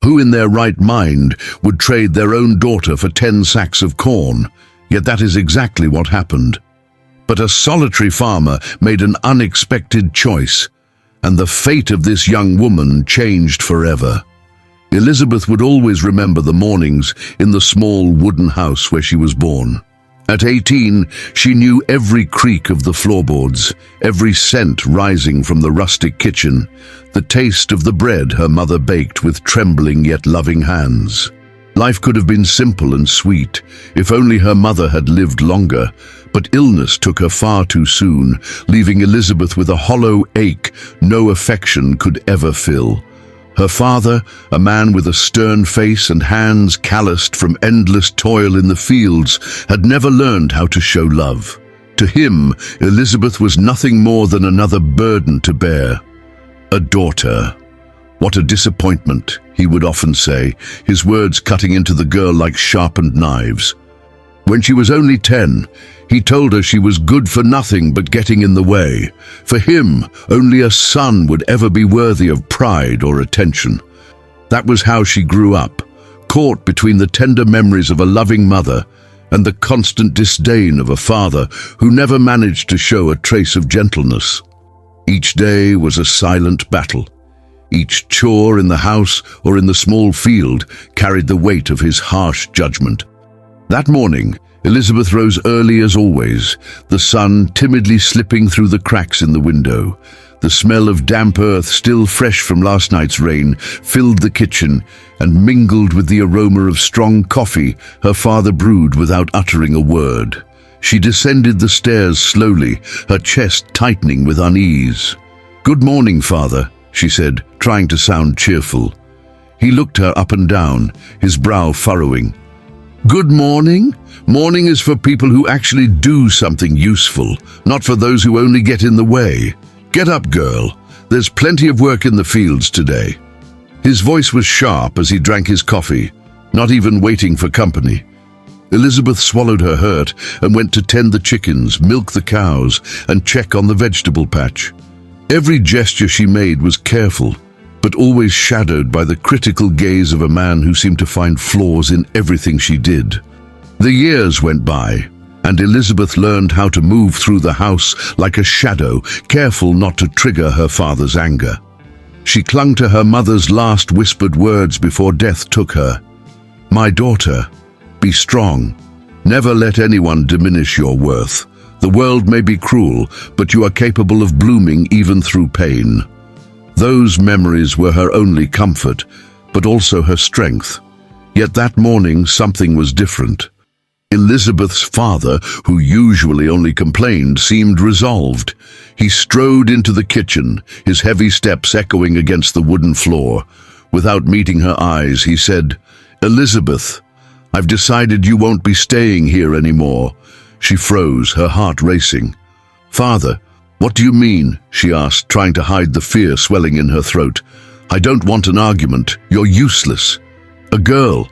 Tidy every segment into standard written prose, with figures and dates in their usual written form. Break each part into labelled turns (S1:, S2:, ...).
S1: Who in their right mind would trade their own daughter for 10 sacks of corn? Yet that is exactly what happened. But a solitary farmer made an unexpected choice, and the fate of this young woman changed forever. Elizabeth would always remember the mornings in the small wooden house where she was born. At 18, she knew every creak of the floorboards, every scent rising from the rustic kitchen, the taste of the bread her mother baked with trembling yet loving hands. Life could have been simple and sweet if only her mother had lived longer, but illness took her far too soon, leaving Elizabeth with a hollow ache no affection could ever fill. Her father, a man with a stern face and hands calloused from endless toil in the fields, had never learned how to show love. To him, Elizabeth was nothing more than another burden to bear. A daughter. What a disappointment, he would often say, his words cutting into the girl like sharpened knives. When she was only 10, he told her she was good for nothing but getting in the way. For him, only a son would ever be worthy of pride or attention. That was how she grew up, caught between the tender memories of a loving mother and the constant disdain of a father who never managed to show a trace of gentleness. Each day was a silent battle. Each chore in the house or in the small field carried the weight of his harsh judgment. That morning, Elizabeth rose early as always, the sun timidly slipping through the cracks in the window. The smell of damp earth, still fresh from last night's rain, filled the kitchen and mingled with the aroma of strong coffee her father brewed without uttering a word. She descended the stairs slowly, her chest tightening with unease. "Good morning, Father," she said, trying to sound cheerful. He looked her up and down, his brow furrowing. "Good morning? Morning is for people who actually do something useful, not for those who only get in the way. Get up, girl. There's plenty of work in the fields today." His voice was sharp as he drank his coffee, not even waiting for company. Elizabeth swallowed her hurt and went to tend the chickens, milk the cows, and check on the vegetable patch. Every gesture she made was careful, but always shadowed by the critical gaze of a man who seemed to find flaws in everything she did. The years went by, and Elizabeth learned how to move through the house like a shadow, careful not to trigger her father's anger. She clung to her mother's last whispered words before death took her. "My daughter, be strong. Never let anyone diminish your worth. The world may be cruel, but you are capable of blooming even through pain." Those memories were her only comfort, but also her strength. Yet that morning something was different. Elizabeth's father, who usually only complained, seemed resolved. He strode into the kitchen, his heavy steps echoing against the wooden floor. Without meeting her eyes, he said, "Elizabeth, I've decided you won't be staying here anymore." She froze, her heart racing. "Father, what do you mean?" she asked, trying to hide the fear swelling in her throat. "I don't want an argument. You're useless. A girl.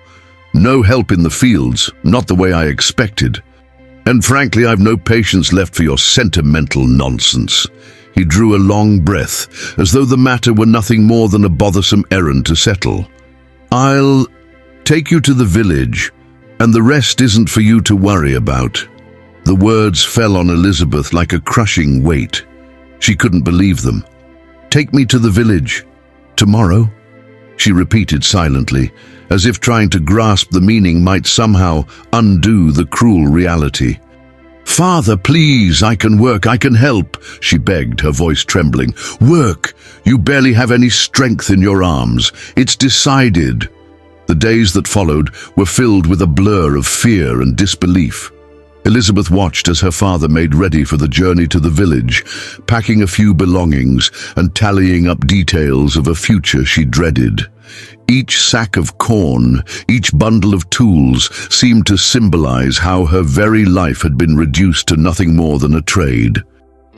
S1: No help in the fields, not the way I expected. And frankly, I've no patience left for your sentimental nonsense." He drew a long breath, as though the matter were nothing more than a bothersome errand to settle. "I'll take you to the village, and the rest isn't for you to worry about." The words fell on Elizabeth like a crushing weight. She couldn't believe them. "Take me to the village. Tomorrow?" She repeated silently, as if trying to grasp the meaning might somehow undo the cruel reality. "Father, please, I can work, I can help," she begged, her voice trembling. "Work! You barely have any strength in your arms. It's decided." The days that followed were filled with a blur of fear and disbelief. Elizabeth watched as her father made ready for the journey to the village, packing a few belongings and tallying up details of a future she dreaded. Each sack of corn, each bundle of tools seemed to symbolize how her very life had been reduced to nothing more than a trade.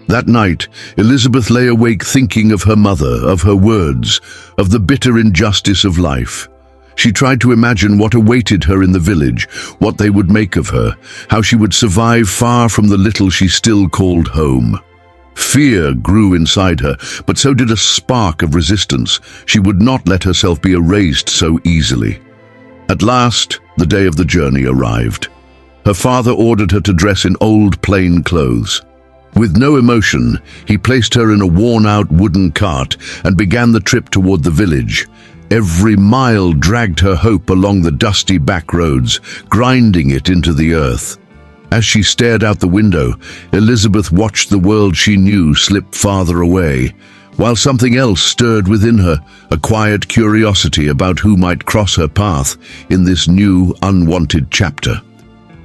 S1: That night, Elizabeth lay awake thinking of her mother, of her words, of the bitter injustice of life. She tried to imagine what awaited her in the village, what they would make of her, how she would survive far from the little she still called home. Fear grew inside her, but so did a spark of resistance. She would not let herself be erased so easily. At last, the day of the journey arrived. Her father ordered her to dress in old plain clothes. With no emotion, he placed her in a worn-out wooden cart and began the trip toward the village. Every mile dragged her hope along the dusty back roads, grinding it into the earth. As she stared out the window, Elizabeth watched the world she knew slip farther away, while something else stirred within her, a quiet curiosity about who might cross her path in this new, unwanted chapter.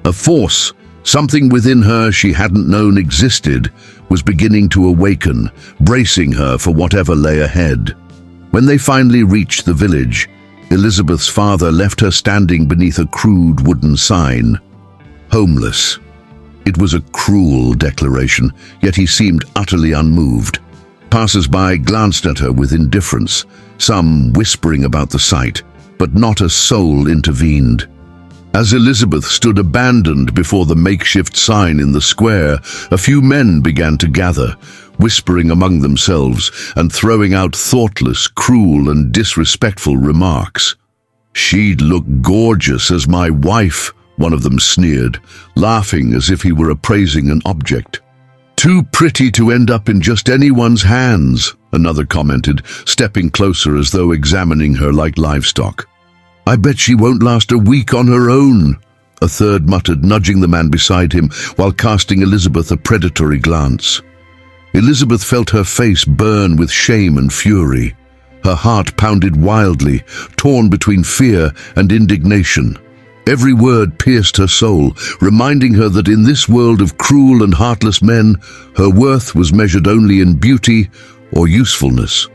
S1: A force, something within her she hadn't known existed, was beginning to awaken, bracing her for whatever lay ahead. When they finally reached the village, Elizabeth's father left her standing beneath a crude wooden sign. Homeless. It was a cruel declaration, yet he seemed utterly unmoved. Passers-by glanced at her with indifference, some whispering about the sight, but not a soul intervened. As Elizabeth stood abandoned before the makeshift sign in the square, a few men began to gather, whispering among themselves and throwing out thoughtless, cruel and disrespectful remarks. "She'd look gorgeous as my wife," one of them sneered, laughing as if he were appraising an object. "Too pretty to end up in just anyone's hands," another commented, stepping closer as though examining her like livestock. "I bet she won't last a week on her own," a third muttered, nudging the man beside him while casting Elizabeth a predatory glance. Elizabeth felt her face burn with shame and fury. Her heart pounded wildly, torn between fear and indignation. Every word pierced her soul, reminding her that in this world of cruel and heartless men, her worth was measured only in beauty or usefulness.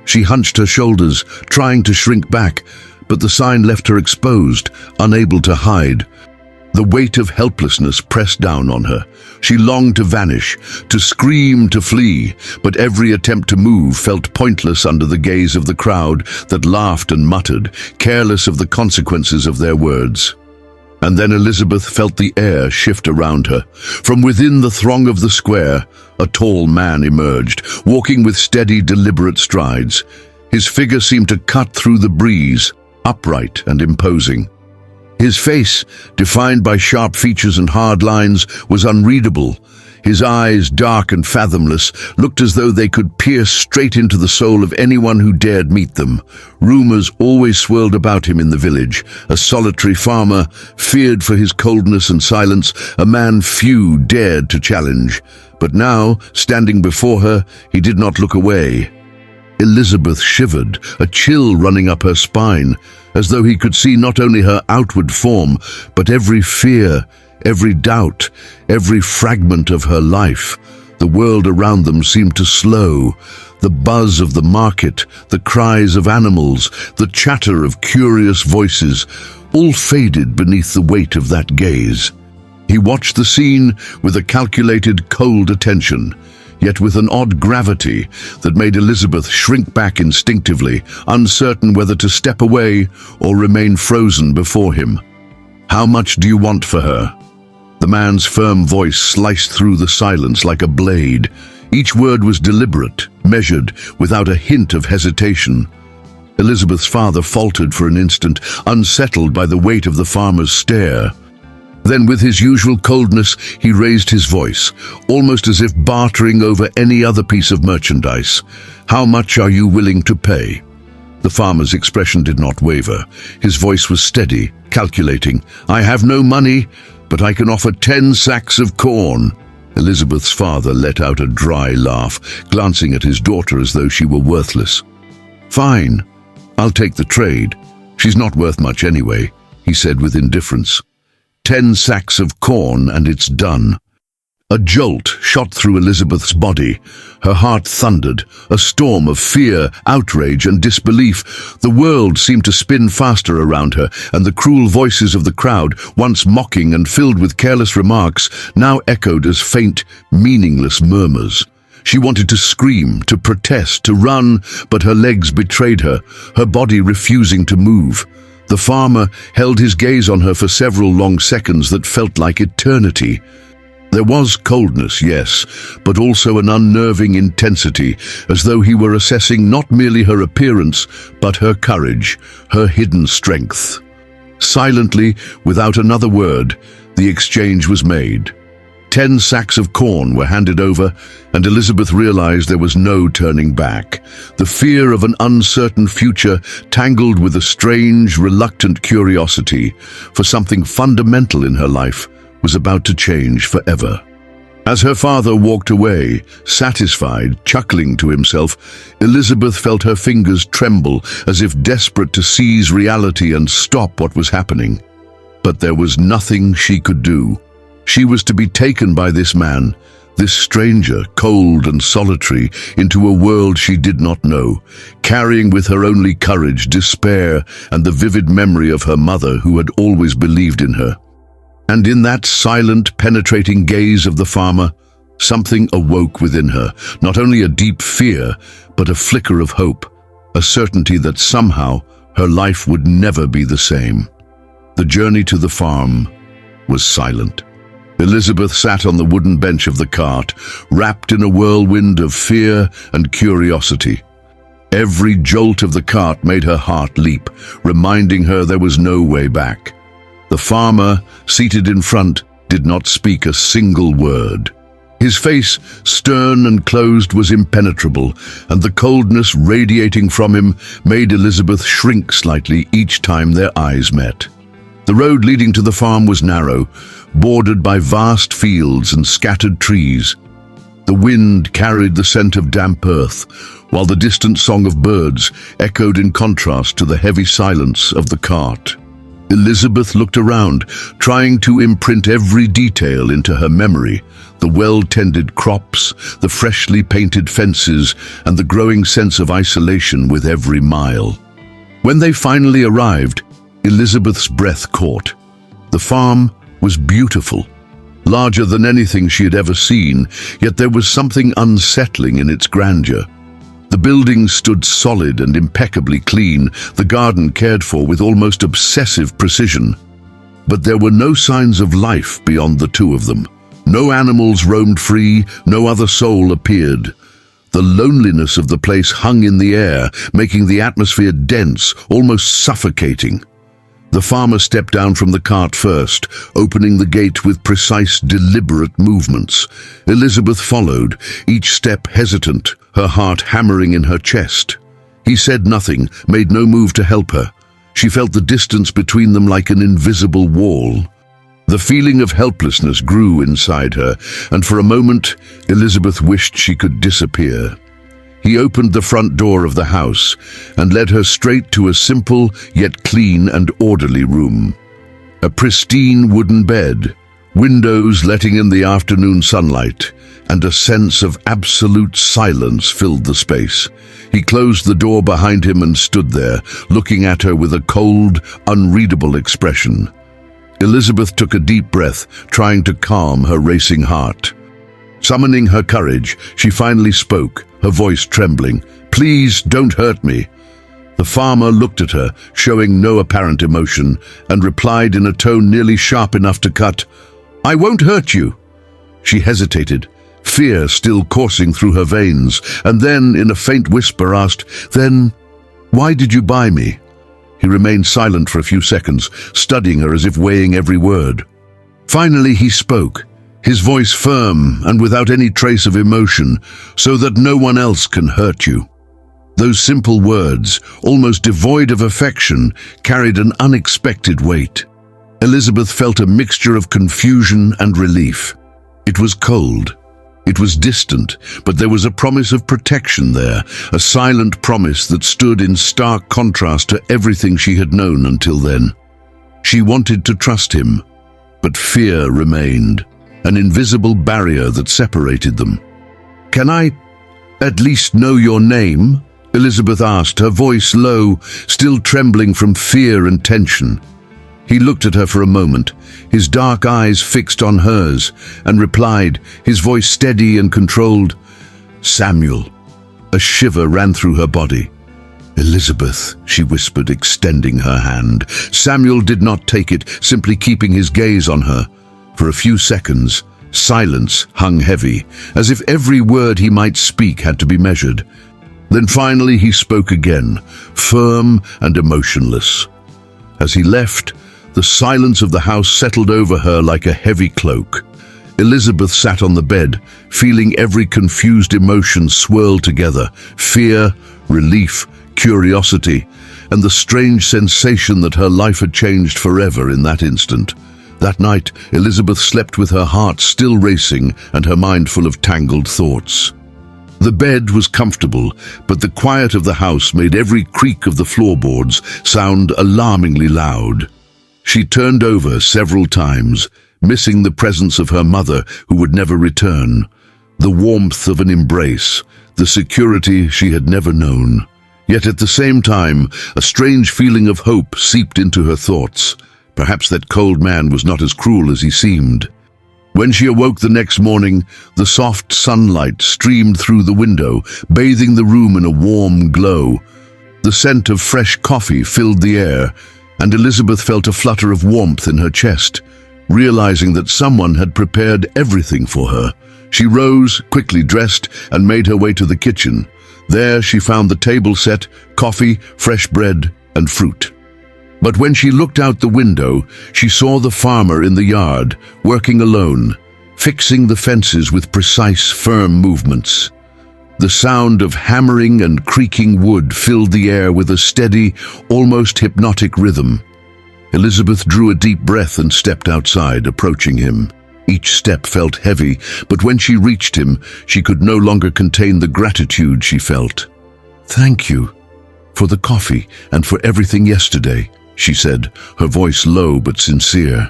S1: She hunched her shoulders, trying to shrink back, but the sign left her exposed, unable to hide. The weight of helplessness pressed down on her. She longed to vanish, to scream, to flee, but every attempt to move felt pointless under the gaze of the crowd that laughed and muttered, careless of the consequences of their words. And then Elizabeth felt the air shift around her. From within the throng of the square, a tall man emerged, walking with steady, deliberate strides. His figure seemed to cut through the breeze, upright and imposing. His face, defined by sharp features and hard lines, was unreadable. His eyes, dark and fathomless, looked as though they could pierce straight into the soul of anyone who dared meet them. Rumors always swirled about him in the village. A solitary farmer, feared for his coldness and silence, a man few dared to challenge. But now, standing before her, he did not look away. Elizabeth shivered, a chill running up her spine, as though he could see not only her outward form, but every fear, every doubt, every fragment of her life. The world around them seemed to slow. The buzz of the market, the cries of animals, the chatter of curious voices, all faded beneath the weight of that gaze. He watched the scene with a calculated, cold attention, yet with an odd gravity that made Elizabeth shrink back instinctively, uncertain whether to step away or remain frozen before him. "How much do you want for her?" The man's firm voice sliced through the silence like a blade. Each word was deliberate, measured, without a hint of hesitation. Elizabeth's father faltered for an instant, unsettled by the weight of the farmer's stare. Then, with his usual coldness, he raised his voice, almost as if bartering over any other piece of merchandise. "How much are you willing to pay?" The farmer's expression did not waver. His voice was steady, calculating. "I have no money, but I can offer 10 sacks of corn." Elizabeth's father let out a dry laugh, glancing at his daughter as though she were worthless. "Fine, I'll take the trade. She's not worth much anyway," he said with indifference. 10 sacks of corn and it's done. A jolt shot through Elizabeth's body. Her heart thundered, a storm of fear, outrage, and disbelief. The world seemed to spin faster around her, and the cruel voices of the crowd, once mocking and filled with careless remarks, now echoed as faint, meaningless murmurs. She wanted to scream, to protest, to run, but her legs betrayed her, her body refusing to move. The farmer held his gaze on her for several long seconds that felt like eternity. There was coldness, yes, but also an unnerving intensity, as though he were assessing not merely her appearance, but her courage, her hidden strength. Silently, without another word, the exchange was made. 10 sacks of corn were handed over, and Elizabeth realized there was no turning back. The fear of an uncertain future tangled with a strange, reluctant curiosity, for something fundamental in her life was about to change forever. As her father walked away, satisfied, chuckling to himself, Elizabeth felt her fingers tremble as if desperate to seize reality and stop what was happening. But there was nothing she could do. She was to be taken by this man, this stranger, cold and solitary, into a world she did not know, carrying with her only courage, despair, and the vivid memory of her mother who had always believed in her. And in that silent, penetrating gaze of the farmer, something awoke within her, not only a deep fear, but a flicker of hope, a certainty that somehow her life would never be the same. The journey to the farm was silent. Elizabeth sat on the wooden bench of the cart, wrapped in a whirlwind of fear and curiosity. Every jolt of the cart made her heart leap, reminding her there was no way back. The farmer, seated in front, did not speak a single word. His face, stern and closed, was impenetrable, and the coldness radiating from him made Elizabeth shrink slightly each time their eyes met. The road leading to the farm was narrow, bordered by vast fields and scattered trees. The wind carried the scent of damp earth, while the distant song of birds echoed in contrast to the heavy silence of the cart. Elizabeth looked around, trying to imprint every detail into her memory: the well-tended crops, the freshly painted fences, and the growing sense of isolation with every mile. When they finally arrived, Elizabeth's breath caught. The farm was beautiful, larger than anything she had ever seen, yet there was something unsettling in its grandeur. The buildings stood solid and impeccably clean, the garden cared for with almost obsessive precision. But there were no signs of life beyond the two of them. No animals roamed free, no other soul appeared. The loneliness of the place hung in the air, making the atmosphere dense, almost suffocating. The farmer stepped down from the cart first, opening the gate with precise, deliberate movements. Elizabeth followed, each step hesitant, her heart hammering in her chest. He said nothing, made no move to help her. She felt the distance between them like an invisible wall. The feeling of helplessness grew inside her, and for a moment, Elizabeth wished she could disappear. He opened the front door of the house and led her straight to a simple yet clean and orderly room. A pristine wooden bed, windows letting in the afternoon sunlight, and a sense of absolute silence filled the space. He closed the door behind him and stood there, looking at her with a cold, unreadable expression. Elizabeth took a deep breath, trying to calm her racing heart. Summoning her courage, she finally spoke, her voice trembling. "Please don't hurt me." The farmer looked at her, showing no apparent emotion, and replied in a tone nearly sharp enough to cut, "I won't hurt you." She hesitated, fear still coursing through her veins, and then, in a faint whisper, asked, "Then, why did you buy me?" He remained silent for a few seconds, studying her as if weighing every word. Finally he spoke, his voice firm and without any trace of emotion, "So that no one else can hurt you." Those simple words, almost devoid of affection, carried an unexpected weight. Elizabeth felt a mixture of confusion and relief. It was cold. It was distant, but there was a promise of protection there, a silent promise that stood in stark contrast to everything she had known until then. She wanted to trust him, but fear remained, an invisible barrier that separated them. "Can I at least know your name?" Elizabeth asked, her voice low, still trembling from fear and tension. He looked at her for a moment, his dark eyes fixed on hers, and replied, his voice steady and controlled, "Samuel." A shiver ran through her body. "Elizabeth," she whispered, extending her hand. Samuel did not take it, simply keeping his gaze on her. For a few seconds, Silence hung heavy, as if every word he might speak had to be measured. Then finally he spoke again, firm and emotionless. As he left, the silence of the house settled over her like a heavy cloak. Elizabeth sat on the bed, feeling every confused emotion swirl together: fear, relief, curiosity, and the strange sensation that her life had changed forever in that instant. That night, Elizabeth slept with her heart still racing and her mind full of tangled thoughts. The bed was comfortable, but the quiet of the house made every creak of the floorboards sound alarmingly loud. She turned over several times, missing the presence of her mother who would never return, the warmth of an embrace, the security she had never known. Yet at the same time, a strange feeling of hope seeped into her thoughts. Perhaps that cold man was not as cruel as he seemed. When she awoke the next morning, the soft sunlight streamed through the window, bathing the room in a warm glow. The scent of fresh coffee filled the air, and Elizabeth felt a flutter of warmth in her chest, realizing that someone had prepared everything for her. She rose, quickly dressed, and made her way to the kitchen. There she found the table set, coffee, fresh bread, and fruit. But when she looked out the window, she saw the farmer in the yard, working alone, fixing the fences with precise, firm movements. The sound of hammering and creaking wood filled the air with a steady, almost hypnotic rhythm. Elizabeth drew a deep breath and stepped outside, approaching him. Each step felt heavy, but when she reached him, she could no longer contain the gratitude she felt. "Thank you for the coffee and for everything yesterday," she said, her voice low but sincere.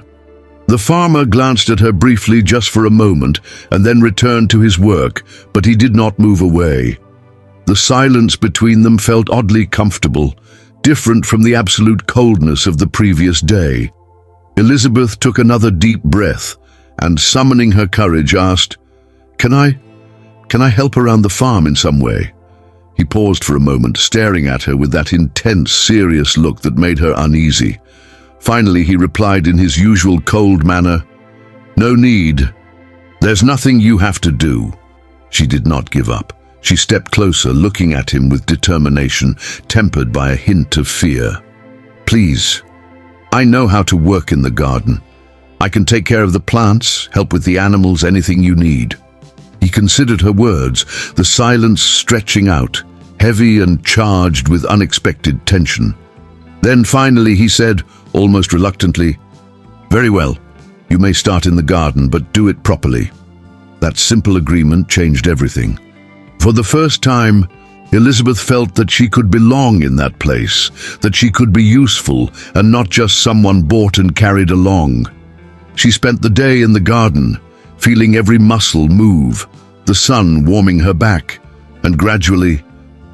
S1: The farmer glanced at her briefly just for a moment and then returned to his work, but he did not move away. The silence between them felt oddly comfortable, different from the absolute coldness of the previous day. Elizabeth took another deep breath and, summoning her courage, asked, Can I help around the farm in some way?" He paused for a moment, staring at her with that intense, serious look that made her uneasy. Finally, he replied in his usual cold manner, "No need. There's nothing you have to do." She did not give up. She stepped closer, looking at him with determination, tempered by a hint of fear. "Please, I know how to work in the garden. I can take care of the plants, help with the animals, anything you need." He considered her words, the silence stretching out, heavy and charged with unexpected tension. Then finally he said, almost reluctantly, "Very well, you may start in the garden, but do it properly." That simple agreement changed everything. For the first time, Elizabeth felt that she could belong in that place, that she could be useful and not just someone bought and carried along. She spent the day in the garden, feeling every muscle move, the sun warming her back, and gradually,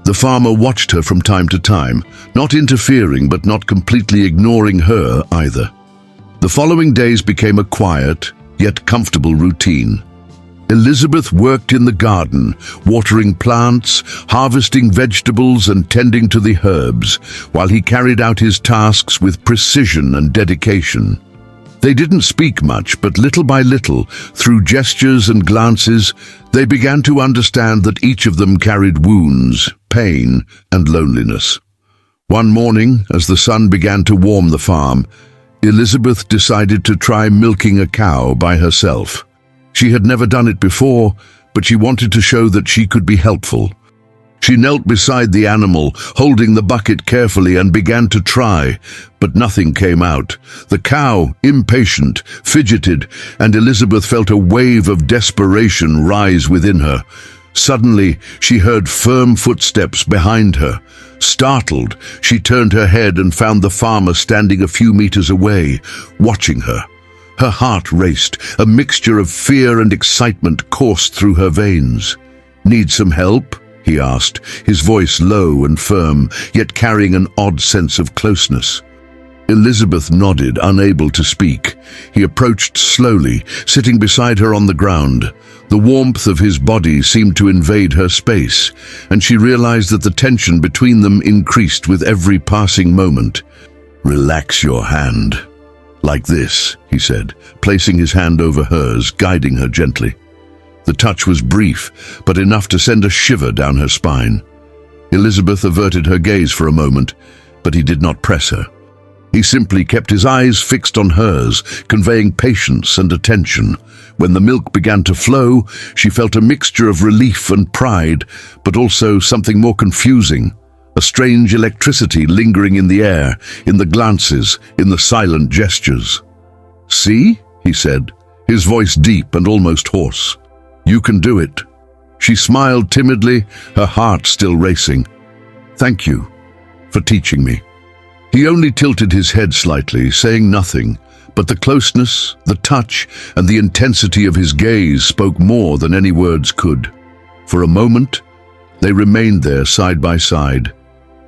S1: the farmer watched her from time to time, not interfering but not completely ignoring her either. The following days became a quiet, yet comfortable routine. Elizabeth worked in the garden, watering plants, harvesting vegetables and tending to the herbs, while he carried out his tasks with precision and dedication. They didn't speak much, but little by little, through gestures and glances, they began to understand that each of them carried wounds, pain, and loneliness. One morning, as the sun began to warm the farm, Elizabeth decided to try milking a cow by herself. She had never done it before, but she wanted to show that she could be helpful. She knelt beside the animal, holding the bucket carefully, and began to try, but nothing came out. The cow, impatient, fidgeted, and Elizabeth felt a wave of desperation rise within her. Suddenly, she heard firm footsteps behind her. Startled, she turned her head and found the farmer standing a few meters away, watching her. Her heart raced, a mixture of fear and excitement coursed through her veins. "Need some help?" he asked, his voice low and firm, yet carrying an odd sense of closeness. Elizabeth nodded, unable to speak. He approached slowly, sitting beside her on the ground. The warmth of his body seemed to invade her space, and she realized that the tension between them increased with every passing moment. "Relax your hand. "Like this," he said, placing his hand over hers, guiding her gently. The touch was brief, but enough to send a shiver down her spine. Elizabeth averted her gaze for a moment, but he did not press her. He simply kept his eyes fixed on hers, conveying patience and attention. When the milk began to flow, she felt a mixture of relief and pride, but also something more confusing. A strange electricity lingering in the air, in the glances, in the silent gestures. "See?" he said, his voice deep and almost hoarse. "You can do it." She smiled timidly, her heart still racing. "Thank you for teaching me." He only tilted his head slightly, saying nothing, but the closeness, the touch, and the intensity of his gaze spoke more than any words could. For a moment, they remained there side by side.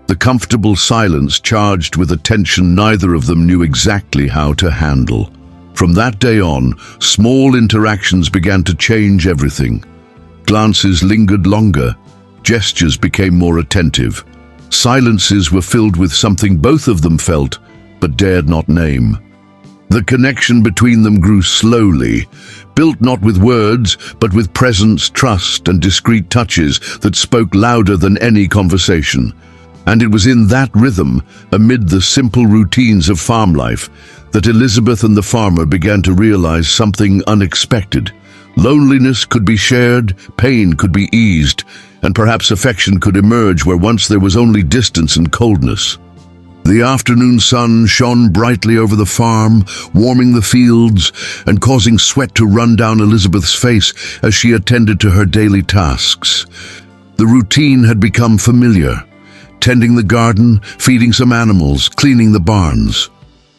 S1: The comfortable silence charged with a tension neither of them knew exactly how to handle. From that day on, small interactions began to change everything. Glances lingered longer, gestures became more attentive. Silences were filled with something both of them felt, but dared not name. The connection between them grew slowly, built not with words, but with presence, trust, and discreet touches that spoke louder than any conversation. And it was in that rhythm, amid the simple routines of farm life, that Elizabeth and the farmer began to realize something unexpected. Loneliness could be shared, pain could be eased, and perhaps affection could emerge where once there was only distance and coldness. The afternoon sun shone brightly over the farm, warming the fields and causing sweat to run down Elizabeth's face as she attended to her daily tasks. The routine had become familiar, tending the garden, feeding some animals, cleaning the barns.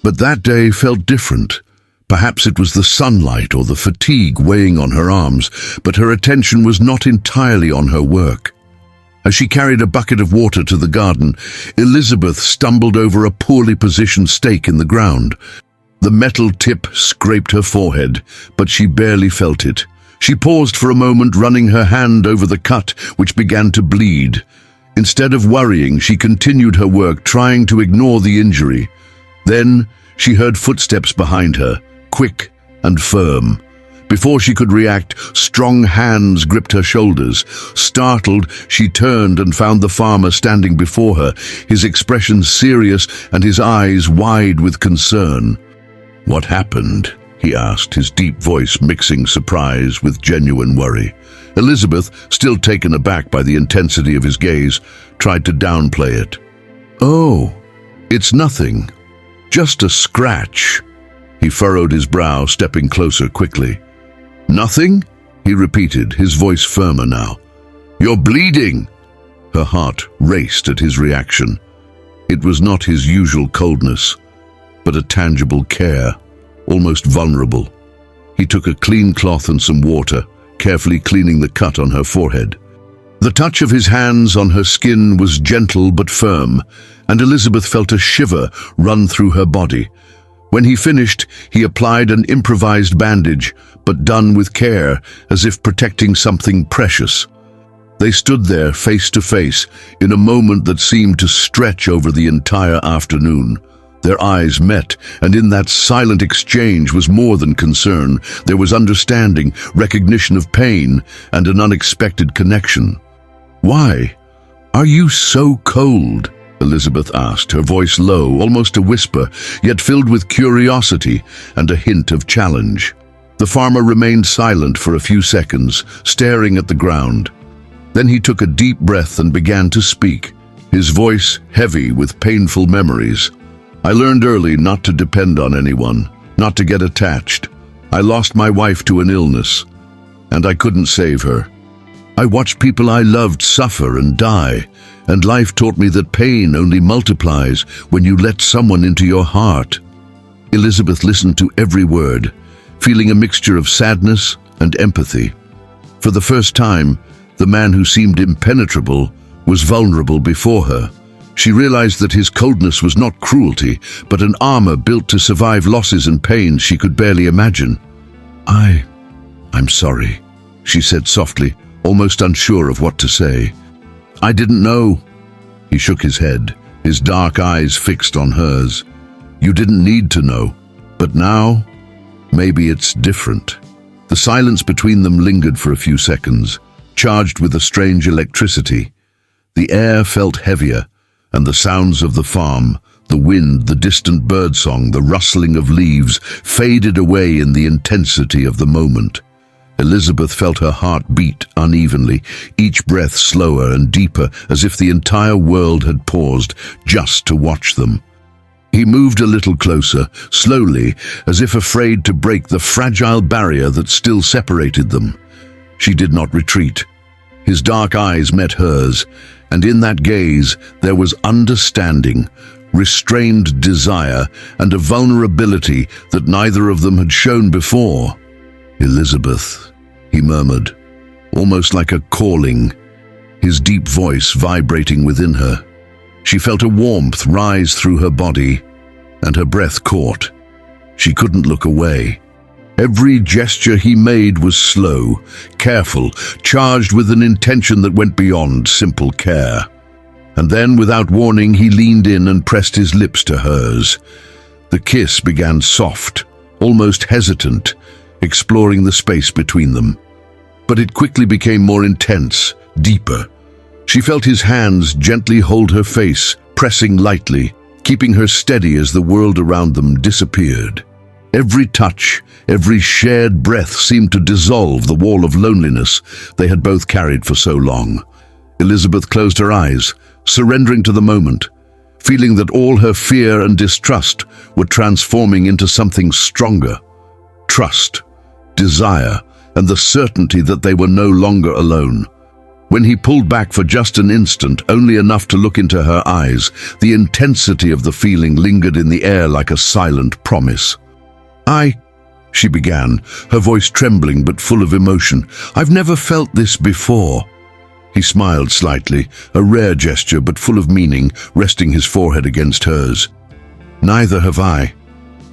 S1: But that day felt different. Perhaps it was the sunlight or the fatigue weighing on her arms, but her attention was not entirely on her work. As she carried a bucket of water to the garden, Elizabeth stumbled over a poorly positioned stake in the ground. The metal tip scraped her forehead, but she barely felt it. She paused for a moment, running her hand over the cut, which began to bleed. Instead of worrying, she continued her work, trying to ignore the injury. Then she heard footsteps behind her, quick and firm. Before she could react, strong hands gripped her shoulders. Startled, she turned and found the farmer standing before her, his expression serious and his eyes wide with concern. "What happened?" he asked, his deep voice mixing surprise with genuine worry. Elizabeth, still taken aback by the intensity of his gaze, tried to downplay it. "Oh, it's nothing. Just a scratch." He furrowed his brow, stepping closer quickly. "Nothing?" he repeated, his voice firmer now. "You're bleeding!" Her heart raced at his reaction. It was not his usual coldness, but a tangible care, almost vulnerable. He took a clean cloth and some water, carefully cleaning the cut on her forehead. The touch of his hands on her skin was gentle but firm, and Elizabeth felt a shiver run through her body. When he finished, he applied an improvised bandage, but done with care, as if protecting something precious. They stood there face to face, in a moment that seemed to stretch over the entire afternoon. Their eyes met, and in that silent exchange was more than concern. There was understanding, recognition of pain, and an unexpected connection. "Why are you so cold?" Elizabeth asked, her voice low, almost a whisper, yet filled with curiosity and a hint of challenge. The farmer remained silent for a few seconds, staring at the ground. Then he took a deep breath and began to speak, his voice heavy with painful memories. "I learned early not to depend on anyone, not to get attached. I lost my wife to an illness, and I couldn't save her. I watched people I loved suffer and die, and life taught me that pain only multiplies when you let someone into your heart." Elizabeth listened to every word, feeling a mixture of sadness and empathy. For the first time, the man who seemed impenetrable was vulnerable before her. She realized that his coldness was not cruelty, but an armor built to survive losses and pains she could barely imagine. I'm sorry," she said softly, almost unsure of what to say. "I didn't know." He shook his head, his dark eyes fixed on hers. "You didn't need to know. But now, maybe it's different. The silence between them lingered for a few seconds, charged with a strange electricity. The air felt heavier, and the sounds of the farm, the wind, the distant birdsong, the rustling of leaves, faded away in the intensity of the moment. Elizabeth felt her heart beat unevenly, each breath slower and deeper, as if the entire world had paused just to watch them. He moved a little closer, slowly, as if afraid to break the fragile barrier that still separated them. She did not retreat. His dark eyes met hers, and in that gaze there was understanding, restrained desire, and a vulnerability that neither of them had shown before. "Elizabeth," he murmured, almost like a calling, his deep voice vibrating within her. She felt a warmth rise through her body, and her breath caught. She couldn't look away. Every gesture he made was slow, careful, charged with an intention that went beyond simple care. And then, without warning, he leaned in and pressed his lips to hers. The kiss began soft, almost hesitant, exploring the space between them. But it quickly became more intense, deeper. She felt his hands gently hold her face, pressing lightly, keeping her steady as the world around them disappeared. Every touch, every shared breath seemed to dissolve the wall of loneliness they had both carried for so long. Elizabeth closed her eyes, surrendering to the moment, feeling that all her fear and distrust were transforming into something stronger. Trust, desire, and the certainty that they were no longer alone. When he pulled back for just an instant, only enough to look into her eyes, the intensity of the feeling lingered in the air like a silent promise. She began, her voice trembling but full of emotion. "I've never felt this before." He smiled slightly, a rare gesture but full of meaning, resting his forehead against hers. "Neither have I.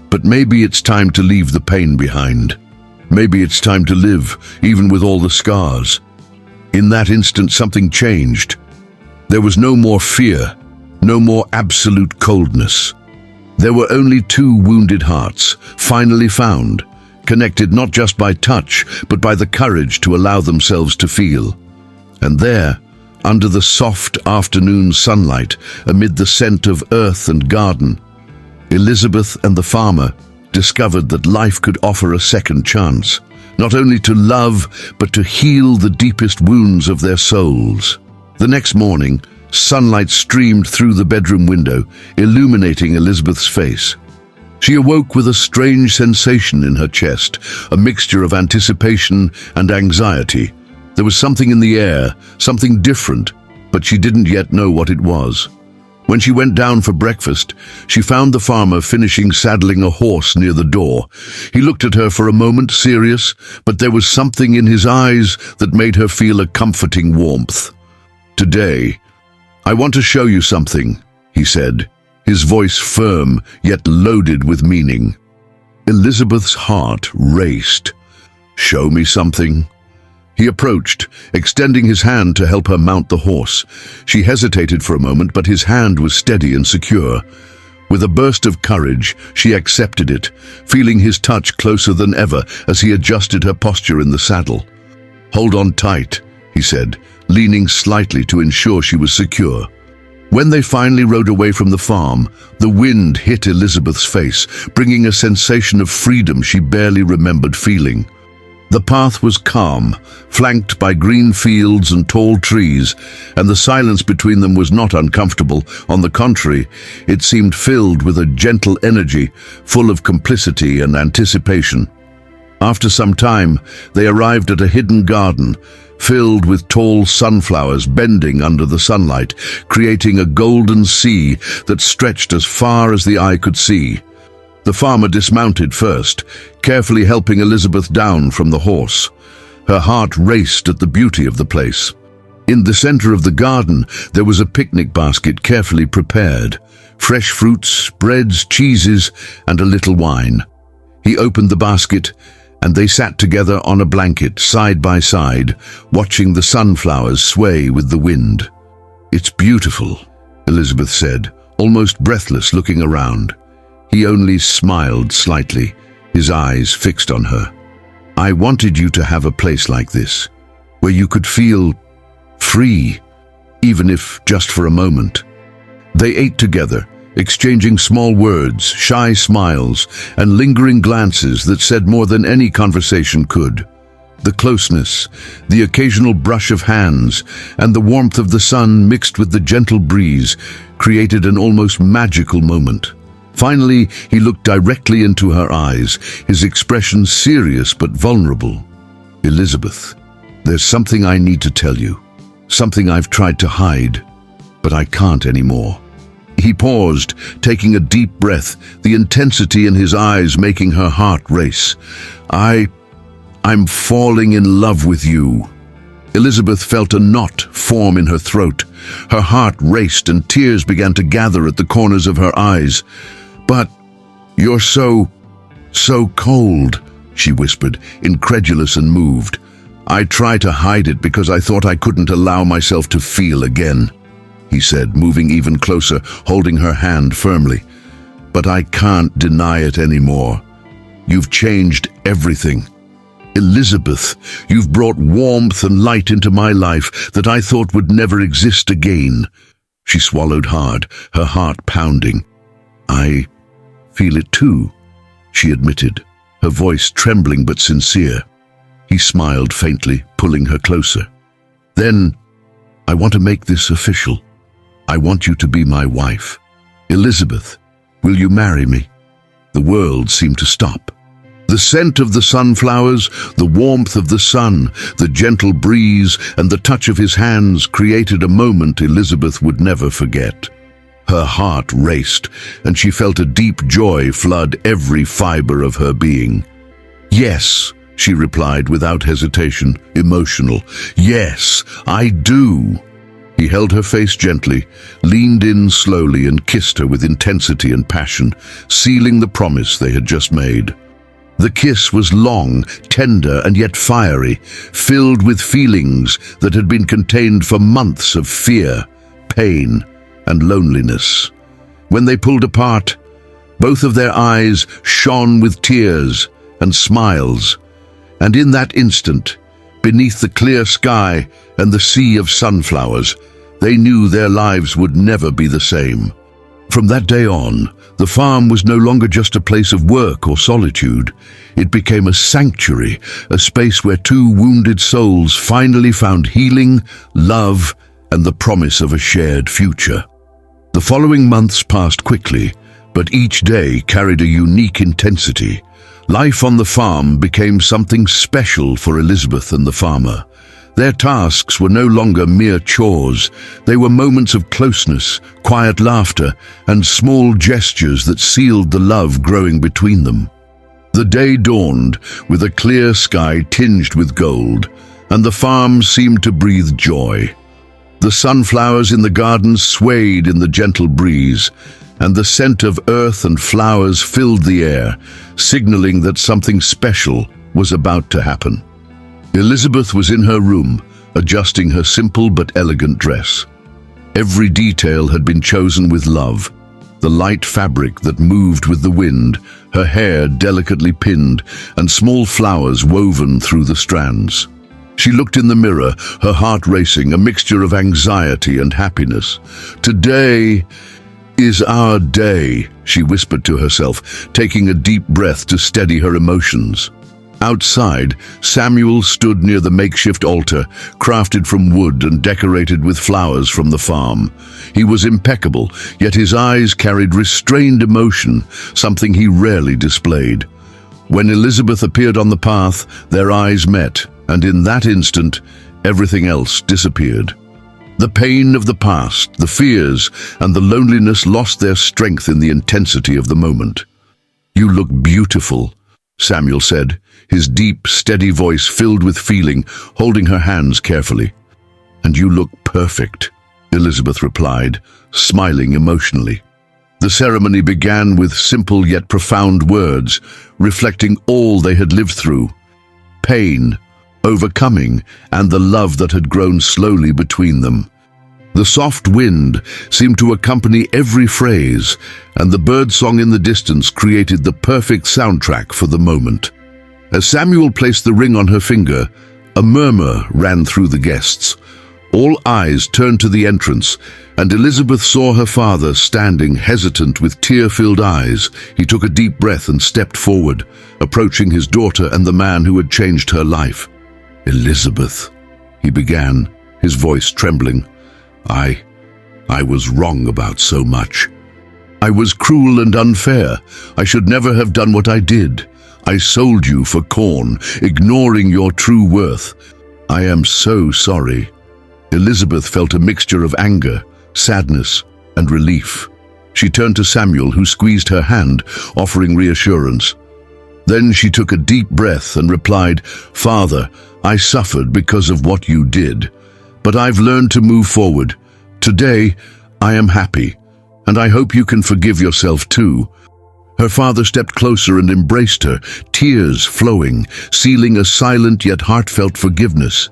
S1: But maybe it's time to leave the pain behind. Maybe it's time to live, even with all the scars." In that instant, something changed. There was no more fear, no more absolute coldness. There were only two wounded hearts, finally found, connected not just by touch, but by the courage to allow themselves to feel. And there, under the soft afternoon sunlight, amid the scent of earth and garden, Elizabeth and the farmer discovered that life could offer a second chance, not only to love, but to heal the deepest wounds of their souls. The next morning, sunlight streamed through the bedroom window, illuminating Elizabeth's face. She awoke with a strange sensation in her chest, a mixture of anticipation and anxiety. There was something in the air, something different, but she didn't yet know what it was. When she went down for breakfast, she found the farmer finishing saddling a horse near the door. He looked at her for a moment, serious, but there was something in his eyes that made her feel a comforting warmth. "Today, I want to show you something," he said, his voice firm yet loaded with meaning. Elizabeth's heart raced. "Show me something?" He approached, extending his hand to help her mount the horse. She hesitated for a moment, but his hand was steady and secure. With a burst of courage, she accepted it, feeling his touch closer than ever as he adjusted her posture in the saddle. "Hold on tight," he said, leaning slightly to ensure she was secure. When they finally rode away from the farm, the wind hit Elizabeth's face, bringing a sensation of freedom she barely remembered feeling. The path was calm, flanked by green fields and tall trees, and the silence between them was not uncomfortable. On the contrary, it seemed filled with a gentle energy, full of complicity and anticipation. After some time, they arrived at a hidden garden, filled with tall sunflowers bending under the sunlight, creating a golden sea that stretched as far as the eye could see. The farmer dismounted first, carefully helping Elizabeth down from the horse. Her heart raced at the beauty of the place. In the center of the garden, there was a picnic basket carefully prepared, fresh fruits, breads, cheeses, and a little wine. He opened the basket, and they sat together on a blanket, side by side, watching the sunflowers sway with the wind. "It's beautiful," Elizabeth said, almost breathless, looking around. He only smiled slightly, his eyes fixed on her. "I wanted you to have a place like this, where you could feel free, even if just for a moment." They ate together, exchanging small words, shy smiles, and lingering glances that said more than any conversation could. The closeness, the occasional brush of hands, and the warmth of the sun mixed with the gentle breeze created an almost magical moment. Finally, he looked directly into her eyes, his expression serious but vulnerable. "Elizabeth, there's something I need to tell you. Something I've tried to hide, but I can't anymore." He paused, taking a deep breath, the intensity in his eyes making her heart race. I'm falling in love with you." Elizabeth felt a knot form in her throat. Her heart raced and tears began to gather at the corners of her eyes. "But you're so cold," she whispered, incredulous and moved. "I try to hide it because I thought I couldn't allow myself to feel again," he said, moving even closer, holding her hand firmly. "But I can't deny it anymore. You've changed everything. Elizabeth, you've brought warmth and light into my life that I thought would never exist again." She swallowed hard, her heart pounding. "I feel it too," she admitted, her voice trembling but sincere. He smiled faintly, pulling her closer. "Then, I want to make this official. I want you to be my wife. Elizabeth, will you marry me?" The world seemed to stop. The scent of the sunflowers, the warmth of the sun, the gentle breeze, and the touch of his hands created a moment Elizabeth would never forget. Her heart raced, and she felt a deep joy flood every fiber of her being. "Yes," she replied without hesitation, emotional. "Yes, I do." He held her face gently, leaned in slowly, and kissed her with intensity and passion, sealing the promise they had just made. The kiss was long, tender, and yet fiery, filled with feelings that had been contained for months of fear, pain, and loneliness. When they pulled apart, both of their eyes shone with tears and smiles, and in that instant, beneath the clear sky and the sea of sunflowers, they knew their lives would never be the same. From that day on, the farm was no longer just a place of work or solitude. It became a sanctuary, a space where two wounded souls finally found healing, love, and the promise of a shared future. The following months passed quickly, but each day carried a unique intensity. Life on the farm became something special for Elizabeth and the farmer. Their tasks were no longer mere chores. They were moments of closeness, quiet laughter, and small gestures that sealed the love growing between them. The day dawned with a clear sky tinged with gold, and the farm seemed to breathe joy. The sunflowers in the garden swayed in the gentle breeze, and the scent of earth and flowers filled the air, signaling that something special was about to happen. Elizabeth was in her room, adjusting her simple but elegant dress. Every detail had been chosen with love. The light fabric that moved with the wind, her hair delicately pinned, and small flowers woven through the strands. She looked in the mirror, her heart racing, a mixture of anxiety and happiness. "Today is our day," she whispered to herself, taking a deep breath to steady her emotions. Outside, Samuel stood near the makeshift altar, crafted from wood and decorated with flowers from the farm. He was impeccable, yet his eyes carried restrained emotion, something he rarely displayed. When Elizabeth appeared on the path, their eyes met, and in that instant, everything else disappeared. The pain of the past, the fears, and the loneliness lost their strength in the intensity of the moment. "You look beautiful," Samuel said, his deep, steady voice filled with feeling, holding her hands carefully. "And you look perfect," Elizabeth replied, smiling emotionally. The ceremony began with simple yet profound words, reflecting all they had lived through: pain, overcoming, and the love that had grown slowly between them. The soft wind seemed to accompany every phrase, and the birdsong in the distance created the perfect soundtrack for the moment. As Samuel placed the ring on her finger, a murmur ran through the guests. All eyes turned to the entrance, and Elizabeth saw her father standing hesitant with tear-filled eyes. He took a deep breath and stepped forward, approaching his daughter and the man who had changed her life. "Elizabeth," he began, his voice trembling. I was wrong about so much. I was cruel and unfair. I should never have done what I did. I sold you for corn, ignoring your true worth. I am so sorry." Elizabeth felt a mixture of anger, sadness, and relief. She turned to Samuel, who squeezed her hand, offering reassurance. Then she took a deep breath and replied, "Father, I suffered because of what you did, but I've learned to move forward. Today, I am happy, and I hope you can forgive yourself too." Her father stepped closer and embraced her, tears flowing, sealing a silent yet heartfelt forgiveness.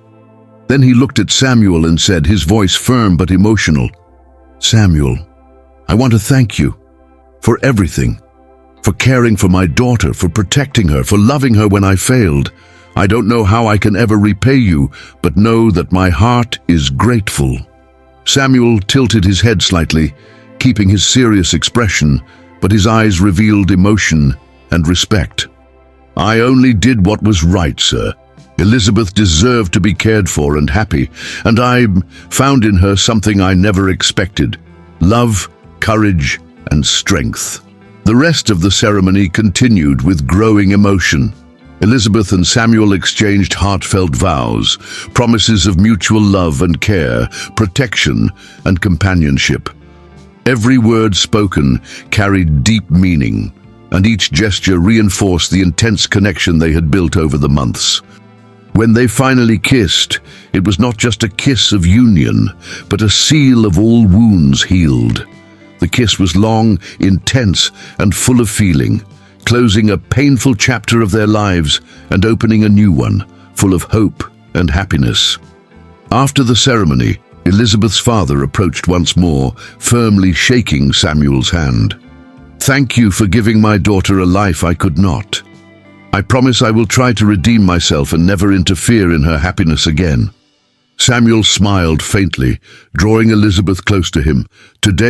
S1: Then he looked at Samuel and said, his voice firm but emotional, "Samuel, I want to thank you for everything, for caring for my daughter, for protecting her, for loving her when I failed. I don't know how I can ever repay you, but know that my heart is grateful." Samuel tilted his head slightly, keeping his serious expression, but his eyes revealed emotion and respect. "I only did what was right, sir. Elizabeth deserved to be cared for and happy, and I found in her something I never expected: love, courage, and strength." The rest of the ceremony continued with growing emotion. Elizabeth and Samuel exchanged heartfelt vows, promises of mutual love and care, protection and companionship. Every word spoken carried deep meaning, and each gesture reinforced the intense connection they had built over the months. When they finally kissed, it was not just a kiss of union, but a seal of all wounds healed. The kiss was long, intense, and full of feeling, closing a painful chapter of their lives and opening a new one, full of hope and happiness. After the ceremony, Elizabeth's father approached once more, firmly shaking Samuel's hand. "Thank you for giving my daughter a life I could not. I promise I will try to redeem myself and never interfere in her happiness again." Samuel smiled faintly, drawing Elizabeth close to him. "Today